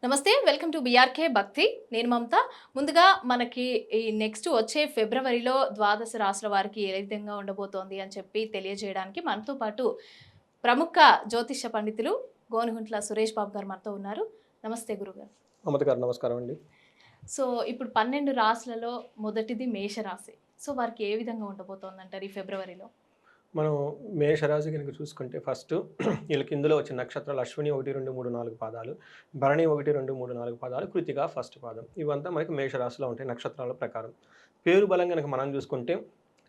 నమస్తే welcome to BRK భక్తి. నేను మమత. ముందుగా మనకి ఈ నెక్స్ట్ వచ్చే ఫిబ్రవరిలో ద్వాదశ రాశుల వారికి ఏ విధంగా ఉండబోతోంది అని చెప్పి తెలియజేయడానికి మనతో పాటు ప్రముఖ జ్యోతిష పండితులు గోనుగుంట్ల సురేష్ బాబు గారు మనతో ఉన్నారు. నమస్తే గురుగారు. అమృత గారు నమస్కారం అండి. సో ఇప్పుడు 12 రాశులలో మొదటిది మేషరాశి. సో వారికి ఏ విధంగా ఉండబోతోందంటారు ఈ ఫిబ్రవరిలో? మనం మేషరాశి కనుక చూసుకుంటే ఫస్ట్ వీళ్ళకి ఇందులో వచ్చిన నక్షత్రాలు అశ్విని 1, 2, 3, 4 పాదాలు, భరణి 1, 2, 3, 4 పాదాలు, కృతిక ఫస్ట్ పాదం. ఇవంతా మనకి మేషరాశిలో ఉంటాయి నక్షత్రాల ప్రకారం. పేరు బలం కనుక మనం చూసుకుంటే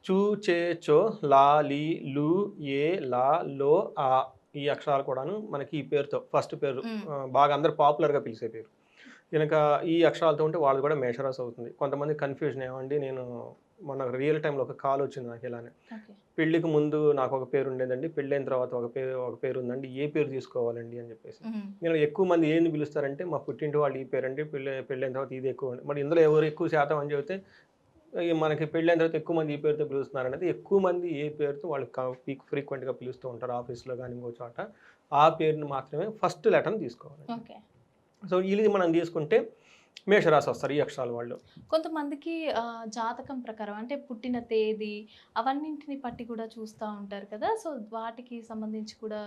చూ, చే, చో, లా, లీ, లు, ఏ, లా, లో, ఆ ఈ అక్షరాలు కూడాను మనకి ఈ పేరుతో ఫస్ట్ పేరు బాగా అందరు పాపులర్గా పిలిచే పేరు. కనుక ఈ అక్షరాలతో ఉంటే వాళ్ళు కూడా మేషరాశి అవుతుంది. కొంతమంది కన్ఫ్యూజన్ ఏమండి, నేను మన రియల్ టైంలో ఒక కాల్ వచ్చింది నాకు ఇలానే. పెళ్ళికి ముందు నాకు ఒక పేరు ఉండేదండి, పెళ్ళైన తర్వాత ఒక పేరు ఉందండి, ఏ పేరు తీసుకోవాలండి అని చెప్పేసి. నేను ఎక్కువ మంది ఏంది పిలుస్తారంటే మా పుట్టింటి వాళ్ళు ఈ పేరండి, పెళ్ళైన తర్వాత ఇది ఎక్కువ అండి. మరి ఇందులో ఎవరు ఎక్కువ శాతం అని చెబితే మనకి పెళ్ళైన తర్వాత ఎక్కువ మంది ఈ పేరుతో పిలుస్తున్నారు అనేది, ఎక్కువ మంది ఏ పేరుతో వాళ్ళు ఫ్రీక్వెంట్గా పిలుస్తూ ఉంటారు ఆఫీస్లో కానీ ఇంకో చోట, ఆ పేరుని మాత్రమే ఫస్ట్ లెటర్ని తీసుకోవాలి. సో ఇది మనం తీసుకుంటే మేషరాశి వస్తారు ఈ అక్షరాల వాళ్ళు. కొంతమందికి జాతకం ప్రకారం అంటే పుట్టిన తేదీ అవన్నింటిని పట్టి కూడా చూస్తూ ఉంటారు కదా! సో వాటికి సంబంధించి కూడా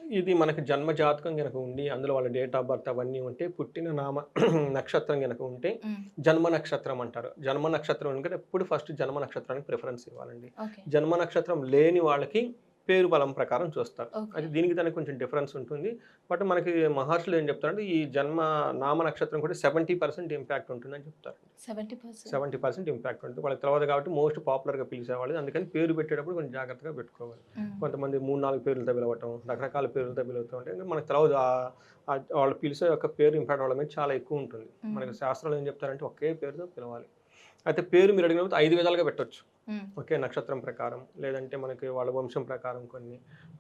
ఇది మనకి జన్మ జాతకం గనక ఉండి అందులో వాళ్ళ డేట్ ఆఫ్ బర్త్ అవన్నీ ఉంటే, పుట్టిన నామ నక్షత్రం గనక ఉంటే జన్మ నక్షత్రం అంటారు. జన్మ నక్షత్రం ఎందుకంటే ఎప్పుడు ఫస్ట్ జన్మ నక్షత్రానికి ప్రిఫరెన్స్ ఇవ్వాలండి. జన్మ నక్షత్రం లేని వాళ్ళకి పేరు బలం ప్రకారం చూస్తారు. అది దీనికి దానికి కొంచెం డిఫరెన్స్ ఉంటుంది. బట్ మనకి మహర్షులు ఏం చెప్తారంటే ఈ జన్మ నామ నక్షత్రం కూడా 70% ఇంపాక్ట్ ఉంటుందని చెప్తారు. 70% ఇంపాక్ట్ ఉంటుంది. వాళ్ళకి తెలియదు కాబట్టి మోస్ట్ పాపులర్గా పిలిచేవాళ్ళు. అందుకని పేరు పెట్టేటప్పుడు కొంచెం జాగ్రత్తగా పెట్టుకోవాలి. కొంతమంది 3-4 పేర్లతో పిలవటం, రకరకాల పేర్లతో పిలుస్తూ ఉంటే మనకు తెలియదు వాళ్ళు పిలిచే యొక్క పేరు ఇంపాక్ట్ వాళ్ళ మీద చాలా ఎక్కువ ఉంటుంది. మనకి శాస్త్రాలు ఏం చెప్తారంటే ఒకే పేరుతో పిలవాలి. అయితే పేరు మీరు అడిగినప్పుడు 5 విధాలుగా పెట్టొచ్చు. ఓకే, నక్షత్రం ప్రకారం, లేదంటే మనకి వాళ్ళ వంశం ప్రకారం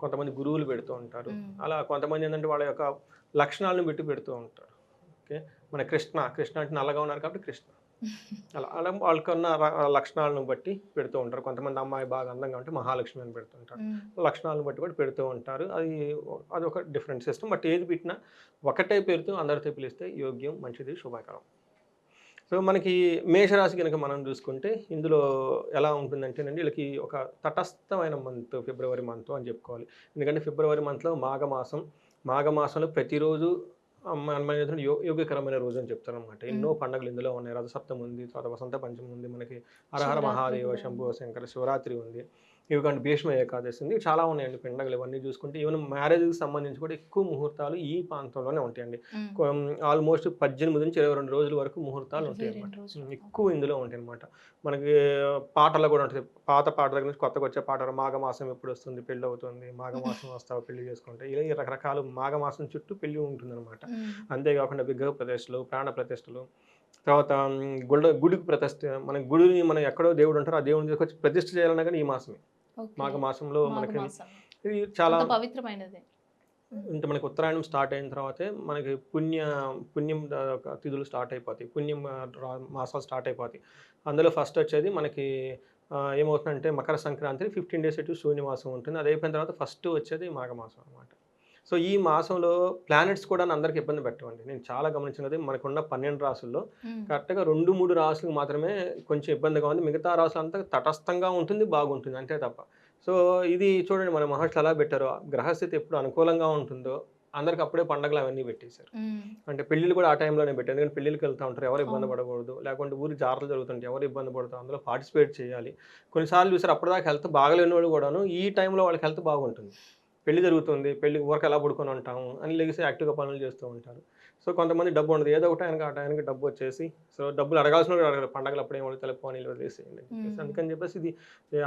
కొంతమంది గురువులు పెడుతూ ఉంటారు. అలా కొంతమంది ఏంటంటే వాళ్ళ యొక్క లక్షణాలను పెట్టి పెడుతూ ఉంటారు. ఓకే, మన కృష్ణ అంటే నల్లగా ఉన్నారు కాబట్టి కృష్ణ, అలా అలా వాళ్ళకున్న లక్షణాలను బట్టి పెడుతూ ఉంటారు. కొంతమంది అమ్మాయి బాగా అందంగా ఉంటే మహాలక్ష్మి అని పెడుతుంటారు. లక్షణాలను బట్టి కూడా పెడుతూ ఉంటారు. అది ఒక డిఫరెంట్ సిస్టమ్. బట్ ఏది పెట్టినా ఒకటే పేరుతో అందరితో పిలిస్తే యోగ్యం, మంచిది, శుభకరం. సో మనకి మేషరాశి కనుక మనం చూసుకుంటే ఇందులో ఎలా ఉంటుందంటేనండి, వీళ్ళకి ఒక తటస్థమైన మంత్ ఫిబ్రవరి మంత్ అని చెప్పుకోవాలి. ఎందుకంటే ఫిబ్రవరి మంత్లో మాఘమాసంలో ప్రతిరోజు మన యోగ్యకరమైన రోజు అని చెప్తారనమాట. ఎన్నో పండుగలు ఇందులో ఉన్నాయి. రథసప్తమి ఉంది, తర్వాత వసంత పంచమి ఉంది, మనకి హరహర మహాదేవ, శంభో శంకర, శివరాత్రి ఉంది, ఇవి కానీ భీష్మ ఏకాదశి ఉంది. చాలా ఉన్నాయండి పండుగలు. ఇవన్నీ చూసుకుంటే ఈవెన్ మ్యారేజ్కి సంబంధించి కూడా ఎక్కువ ముహూర్తాలు ఈ ప్రాంతంలోనే ఉంటాయండి. ఆల్మోస్ట్ 18 నుంచి 22 రోజుల వరకు ముహూర్తాలు ఉంటాయి అనమాట. ఎక్కువ ఇందులో ఉంటాయి అనమాట. మనకి పాటలు కూడా ఉంటాయి. పాత పాట దగ్గర నుంచి కొత్తగా వచ్చే పాటలు, మాఘమాసం ఎప్పుడు వస్తుంది, పెళ్ళి అవుతుంది, మాఘమాసం వస్తావు పెళ్లి చేసుకుంటే, ఇలా ఈ రకరకాల మాఘమాసం చుట్టూ పెళ్లి ఉంటుందన్నమాట. అంతేకాకుండా విగ్రహ ప్రతిష్టలు, ప్రాణ ప్రతిష్టలు, తర్వాత గుడికి ప్రతిష్ట, మన గుడిని మనం ఎక్కడో దేవుడు ఉంటారో ఆ దేవుడిని తీసుకొచ్చి ప్రతిష్ఠ చేయాలన్నా కానీ ఈ మాసమే, మాఘమాసంలో మనకి ఇది చాలా పవిత్రమైనది. ఇంకా మనకి ఉత్తరాయణం స్టార్ట్ అయిన తర్వాతే మనకి పుణ్యం తిథులు స్టార్ట్ అయిపోతాయి, పుణ్యం మాసాలు స్టార్ట్ అయిపోతాయి. అందులో ఫస్ట్ వచ్చేది మనకి ఏమవుతుందంటే మకర సంక్రాంతి 15 డేస్ ఇటు శూన్యమాసం ఉంటుంది. అది అయిపోయిన తర్వాత ఫస్ట్ వచ్చేది మాఘమాసం అనమాట. సో ఈ మాసంలో ప్లానెట్స్ కూడా అందరికి ఇబ్బంది పెట్టవండి. నేను చాలా గమనించినది, మనకున్న 12 రాసుల్లో కరెక్ట్గా 2-3 రాసులకు మాత్రమే కొంచెం ఇబ్బందిగా ఉంది. మిగతా రాసులంతా తటస్థంగా ఉంటుంది, బాగుంటుంది అంతే తప్ప. సో ఇది చూడండి, మన మహర్షులు ఎలా పెట్టారో, గ్రహస్థితి ఎప్పుడు అనుకూలంగా ఉంటుందో అందరికి అప్పుడే పండుగలు అవన్నీ పెట్టేశారు. అంటే పెళ్ళిళ్ళు కూడా ఆ టైంలోనే పెట్టారు. ఎందుకంటే పెళ్ళిళ్ళకి వెళ్తూ ఉంటారు, ఎవరు ఇబ్బంది పడకూడదు, లేకుంటే ఊరి జాతరలు జరుగుతుంటాయి, ఎవరు ఇబ్బంది పడతారు, అందులో పార్టిసిపేట్ చేయాలి. కొన్నిసార్లు చూసారు అప్పటిదాకా హెల్త్ బాగలేని వాళ్ళు కూడాను ఈ టైంలో వాళ్ళకి హెల్త్ బాగుంటుంది. పెళ్లి జరుగుతుంది, పెళ్లికి వర్క్ ఎలా పడుకొని ఉంటాము అని లెగిసి యాక్టివ్గా పనులు చేస్తూ ఉంటారు. సో కొంతమంది డబ్బు ఉండదు, ఏదో ఒక టైంకి ఆ టైంకి డబ్బు వచ్చేసి, సో డబ్బులు అడగాల్సిన అడగాలి, పండగలు అప్పుడు ఏమో తెలియని వదిలేసేయండి అని చెప్పేసి. అందుకని చెప్పేసి ఇది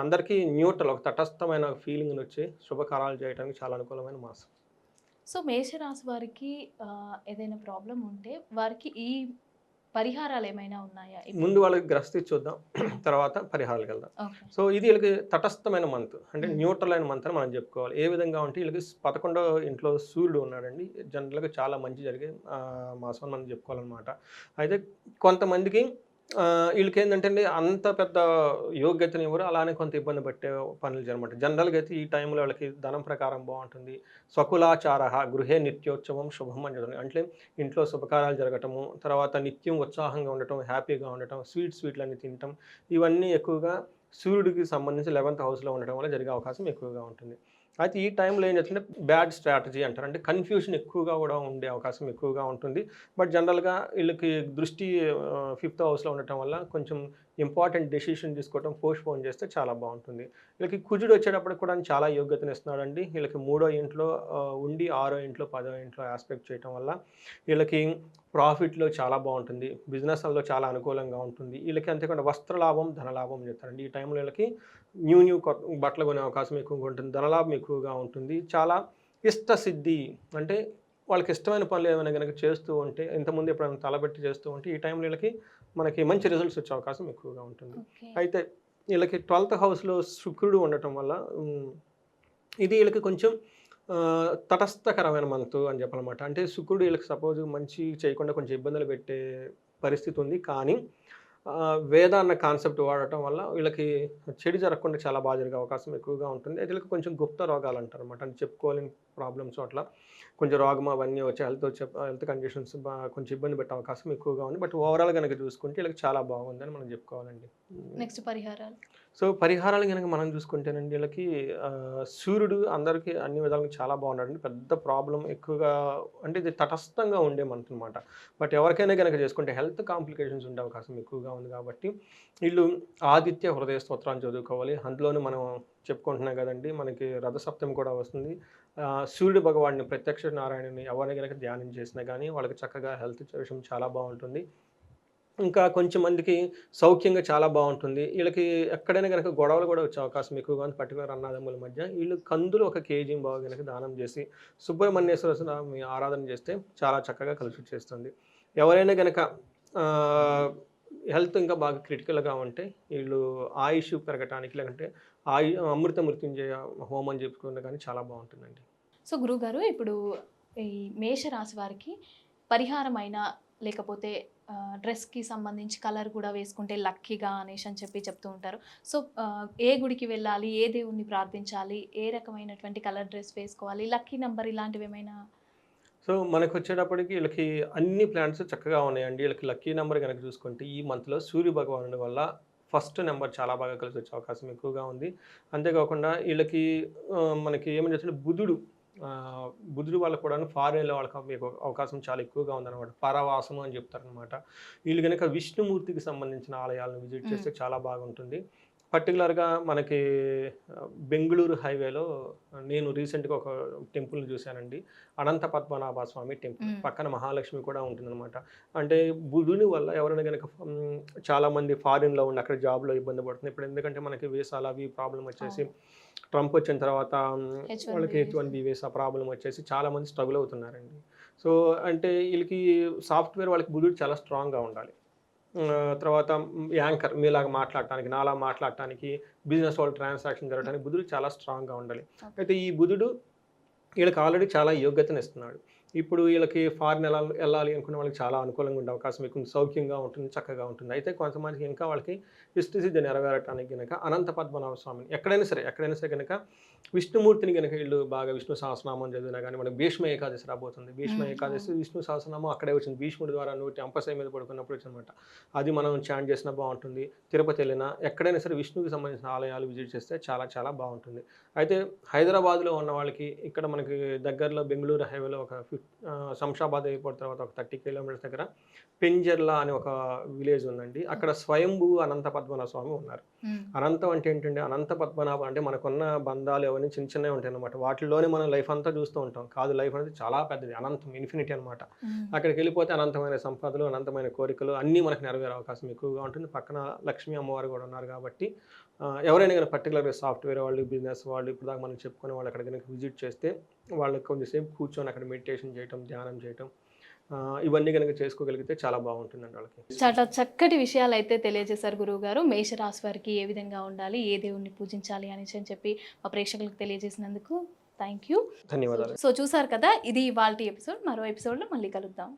అందరికీ న్యూట్రల్, ఒక తటస్థమైన ఫీలింగ్ వచ్చి శుభకారాలు చేయడానికి చాలా అనుకూలమైన మాసం. సో మేషరాశి వారికి ఏదైనా ప్రాబ్లం ఉంటే వారికి ఈ పరిహారాలు ఏమైనా ఉన్నాయా? ముందు వాళ్ళకి గ్రహస్థితి చూద్దాం, తర్వాత పరిహారాలకు వెళ్దాం. సో ఇది వీళ్ళకి తటస్థమైన మంత్, అంటే న్యూట్రల్ అయిన మంత్ అని మనం చెప్పుకోవాలి. ఏ విధంగా ఉంటే వీళ్ళకి 11వ ఇంట్లో సూర్యుడు ఉన్నాడండి. జనరల్గా చాలా మంచి జరిగే మాసం అని మనం చెప్పుకోవాలన్నమాట. అయితే కొంతమందికి వీళ్ళకి ఏంటంటే అండి అంత పెద్ద యోగ్యతని ఇవ్వరు. అలానే కొంత ఇబ్బంది పెట్టే పనులు జనమాట. జనరల్‌గా అయితే ఈ టైంలో వాళ్ళకి ధనం ప్రకారం బావుంటుంది. స్వకులాచారః గృహే నిత్యోత్సవం శుభం అని చదువుతుంది. అంటే ఇంట్లో శుభకార్యాలు జరగటము, తర్వాత నిత్యం ఉత్సాహంగా ఉండటం, హ్యాపీగా ఉండటం, స్వీట్‌లన్నీ తినటం, ఇవన్నీ ఎక్కువగా సూర్యుడికి సంబంధించి 11థ్ హౌస్‌లో ఉండటం వల్ల జరిగే అవకాశం ఎక్కువగా ఉంటుంది. అయితే ఈ టైంలో ఏం చేస్తుంటే బ్యాడ్ స్ట్రాటజీ అంటారు. అంటే కన్‌ఫ్యూషన్ ఎక్కువగా కూడా ఉండే అవకాశం ఎక్కువగా ఉంటుంది. బట్ జనరల్‌గా ఈళ్ళకి దృష్టి ఫిఫ్త్ హౌస్‌లో ఉండటం వల్ల కొంచెం ఇంపార్టెంట్ డెసిషన్ తీసుకోవడం పోస్ట్‌పోన్ చేస్తే చాలా బావుంటుంది. వీళ్ళకి కుజుడు వచ్చేటప్పటికి కూడా చాలా యోగ్యతనిస్తున్నాడండి. వీళ్ళకి మూడో ఇంట్లో ఉండి ఆరో ఇంట్లో, పదో ఇంట్లో యాస్పెక్ట్ చేయటం వల్ల వీళ్ళకి ప్రాఫిట్‌లో చాలా బావుంటుంది. బిజినెస్‌లలో చాలా అనుకూలంగా ఉంటుంది. వీళ్ళకి అంతేకాకుండా వస్త్రలాభం, ధనలాభం చెప్తారండి. ఈ టైంలో వీళ్ళకి న్యూ బట్టలు కొనే అవకాశం ఎక్కువగా ఉంటుంది. ధనలాభం ఎక్కువగా ఉంటుంది. చాలా ఇష్టసిద్ధి అంటే వాళ్ళకి ఇష్టమైన పనులు ఏమైనా గనక చేస్తూ ఉంటే, ఇంతకుముందు ఎప్పుడైనా తలపెట్టి చేస్తూ ఉంటే, ఈ టైంలో వీళ్ళకి మనకి మంచి రిజల్ట్స్ వచ్చే అవకాశం ఎక్కువగా ఉంటుంది. ఓకే. అయితే వీళ్ళకి 12థ్ హౌస్‌లో శుక్రుడు ఉండటం వల్ల ఇది వీళ్ళకి కొంచెం తటస్థకరమైన మంతు అని చెప్పాలన్నమాట. అంటే శుక్రుడు వీళ్ళకి సపోజ్ మంచి చేయకుండా కొంచెం ఇబ్బందులు పెట్టే పరిస్థితి ఉంది. కానీ వేద అన్న కాన్సెప్ట్ వాడటం వల్ల వీళ్ళకి చెడు జరగకుండా చాలా బాగా జరిగే అవకాశం ఎక్కువగా ఉంటుంది. అయితే వీళ్ళకి కొంచెం గుప్త రోగాలంటారన్నమాట. అంటే చెప్పుకోలేని ప్రాబ్లమ్స్ అట్లా కొంచెం రోగం అవన్నీ వచ్చి హెల్త్ కండిషన్స్ కొంచెం ఇబ్బంది పెట్టే అవకాశం ఎక్కువగా ఉంది. బట్ ఓవరాల్ గనక చూసుకుంటే వీళ్ళకి చాలా బాగుందని మనం చెప్పుకోవాలండి. నెక్స్ట్ పరిహారాలు. సో, పరిహారాలు గనక మనం చూసుకుంటేనండి వీళ్ళకి సూర్యుడు అందరికి అన్ని విధాలుగా చాలా బాగున్నాడండి. పెద్ద ప్రాబ్లమ్ ఎక్కువగా అంటే ఇది తటస్థంగా ఉండే మంత్ అనమాట. బట్ ఎవరికైనా గనక చేసుకుంటే హెల్త్ కాంప్లికేషన్స్ ఉండే అవకాశం ఎక్కువగా ఉంది కాబట్టి వీళ్ళు ఆదిత్య హృదయ స్తోత్రాన్ని చదువుకోవాలి. అందులోనూ మనం చెప్పుకుంటున్నాం కదండీ! మనకి రథసప్తమి కూడా వస్తుంది. సూర్యుడు భగవానుడిని ప్రత్యక్ష నారాయణుని ఎవరిని గనక ధ్యానం చేసినా గానీ వాళ్ళకి చక్కగా హెల్త్ విషయం చాలా బావుంటుంది. ఇంకా కొంచెం మందికి సౌఖ్యంగా చాలా బావుంటుంది. ఈళ్ళకి ఎక్కడైనా గనక గొడవలు గూడా వచ్చే అవకాశం ఎక్కువగా ఉంది. పర్టిక్యులర్ అన్నదమ్ముల మధ్య. ఈళ్ళు కందులు 1 కేజీ గనక దానం జేసి, సుబ్రహ్మణ్యేశ్వర స్వామి ఆరాధన జేస్తే చాలా చక్కగా కలిసొచ్చేస్తుంది. ఎవరైనా గనక ఆహ్, హెల్త్ ఇంకా బాగా క్రిటికల్‌గా ఉంటే ఈళ్ళు ఆయుష్ పెరగటానికి లేదంటే అమృత మృత్యుంజయ హోమం జేపుకున్నా గానీ చాలా బావుంటుందండి. సో గురువుగారు ఇప్పుడు ఈ మేషరాశి వారికి పరిహారమైన లేకపోతే డ్రెస్‌కి సంబంధించి కలర్ కూడా వేసుకుంటే లక్కీగా అనేసి అని చెప్పి చెప్తూ ఉంటారు. సో ఏ గుడికి వెళ్ళాలి? ఏ దేవుడిని ప్రార్థించాలి? ఏ రకమైనటువంటి కలర్ డ్రెస్ వేసుకోవాలి? లక్కీ నంబర్ ఇలాంటివేమైనా? సో, మనకొచ్చేటప్పటికి ఈళ్ళకి అన్ని ప్లానెట్స్ చక్కగా ఉన్నాయండి. ఈళ్ళకి లక్కీ నంబర్ గనక చూసుకుంటే ఈ మంత్‌లో సూర్య భగవానుడి వల్ల ఫస్ట్ నంబర్ చాలా బాగా కలిసొచ్చే అవకాశం ఎక్కువగా ఉంది. అంతేకాకుండా ఈళ్ళకి మనకి ఏమని చెప్తుంటే బుధుడు వాళ్ళకి కూడాను ఫారెన్‌లో వాళ్ళకి మీకు అవకాశం చాలా ఎక్కువగా ఉందనమాట. పరవాసము అని చెప్తారనమాట. వీళ్ళు గనక విష్ణుమూర్తికి సంబంధించిన ఆలయాలను విజిట్ హ్మ్. చేస్తే చాలా బాగుంటుంది. పర్టిక్యులర్‌గా మనకి బెంగుళూరు హైవేలో నేను రీసెంట్‌గా ఒక టెంపుల్‌ని చూశానండి. అనంత పద్మనాభ స్వామి టెంపుల్. హ్మ్. పక్కన మహాలక్ష్మి కూడా ఉంటుందనమాట. అంటే బుధుని వల్ల ఎవరైనా గనక చాలామంది ఫారిన్‌లో ఉండి అక్కడ జాబ్‌లో ఇబ్బంది పడుతుంది. ఇప్పుడు ఎందుకంటే మనకి వీసాలు అవి ప్రాబ్లమ్ వచ్చేసి అవును. ట్రంప్ వచ్చిన తర్వాత హెచ్-1బీ వాళ్ళకి వీసా. హెచ్-1బీ వీసా ప్రాబ్లమ్ వచ్చేసి చాలామంది స్ట్రగుల్ అవుతున్నారండి. సో, అంటే ఈళ్ళకి సాఫ్ట్‌వేర్ వాళ్ళకి బుధుడు చాలా స్ట్రాంగ్‌గా ఉండాలి. తర్వాత యాంకర్ మీలాగా మాట్లాడటానికి, నాలా మాట్లాడటానికి, బిజినెస్ వాళ్ళు ట్రాన్సాక్షన్ జరగడానికి బుధుడు చాలా స్ట్రాంగ్‌గా ఉండాలి. ఓకే. అయితే ఈ బుధుడు వీళ్ళకి ఆల్రెడీ చాలా యోగ్యతనిస్తున్నాడు. ఇప్పుడు వీళ్ళకి ఫారిన్ ఎళ్ళాలి అనుకున్న వాళ్ళకి చాలా అనుకూలంగా ఉండే అవకాశం ఎక్కువ ఉంది. సౌఖ్యంగా ఉంటుంది, చక్కగా ఉంటుంది. అయితే కొంతమందికి ఇంకా వాళ్ళకి ఇష్టసిద్ధి నెరవేరటానికి గనక అనంత పద్మనాభ స్వామిని ఎక్కడైనా సరే గనక విష్ణుమూర్తిని గనక ఈళ్ళు బాగా విష్ణు సహస్రనామం చదివినా గాని మనకి భీష్మ ఏకాదశి రాబోతుంది. భీష్మ హ్మ్. ఏకాదశి అవును. విష్ణు సహస్రనామం అక్కడే వచ్చింది. భీష్ముడి ద్వారా నోటి అంపశయ్య మీద పడుకున్నప్పుడు వచ్చిందనమాట. అది మనం చాంట్ చేసినా బావుంటుంది. తిరుపతి ఎళ్ళినా ఎక్కడైనా సరే విష్ణువుకి సంబంధించిన ఆలయాలు విజిట్ చేస్తే చాలా చాలా బావుంటుంది. అయితే హైదరాబాద్‌లో ఉన్న వాళ్ళకి ఇక్కడ మనకి దగ్గరలో బెంగుళూరు హైవేలో ఒక శంషాబాద్ ఎయిర్‌పోర్ట్ తర్వాత ఒక 30 కిలోమీటర్స్ దగ్గర పెంజర్ల అనే ఒక విలేజ్ ఉందండి. అక్కడ స్వయంభూ అనంత పద్మనాభ స్వామి ఉన్నారు. హ్మ్. అనంతం అంటే ఏంటంటే అనంత పద్మనాభ అంటే మనకున్న బంధాలు అవన్నీ చిన్న చిన్నవి ఉంటాయన్నమాట. వాటిల్లోనే మనం లైఫ్ అంతా చూస్తూ ఉంటాం. కాదు లైఫ్ అనేది చాలా పెద్దది. అనంతం ఇన్ఫినిటీ అనమాట. హ్మ్. అక్కడికెళ్ళిపోతే అనంతమైన సంపదలు, అనంతమైన కోరికలు అన్నీ మనకు నెరవేరే అవకాశం ఎక్కువగా ఉంటుంది. పక్కన లక్ష్మీ అమ్మవారు గూడా ఉన్నారు గాబట్టి ఎవరైనా గాని పర్టిక్యులర్‌గా సాఫ్ట్‌వేర్ వాళ్ళు, బిజినెస్ వాళ్ళు ఇప్పటిదాకా మనం చెప్పుకునే వాళ్ళు అక్కడ గనక విజిట్ చేస్తే వాళ్ళకి కొంచెం సేపు కూర్చొని అక్కడ మెడిటేషన్ చేయటం, ధ్యానం చేయటం ఇవన్నీ గనక చేసుకోగలిగితే చాలా బావుంటుందండి వాళ్ళకి. చాలా చక్కటి విషయాలైతే తెలియజేశారు గురువుగారు. మేషరాశి వారికి ఏ విధంగా ఉండాలి, ఏ దేవుడిని పూజించాలి అనేసి అని చెప్పి మా ప్రేక్షకులకు తెలియజేసినందుకు థ్యాంక్ యూ. ధన్యవాదాలు. సో చూసారు కదా! ఇది ఇవాల్టి ఎపిసోడ్. మరో ఎపిసోడ్‌లో మళ్ళీ కలుద్దాం.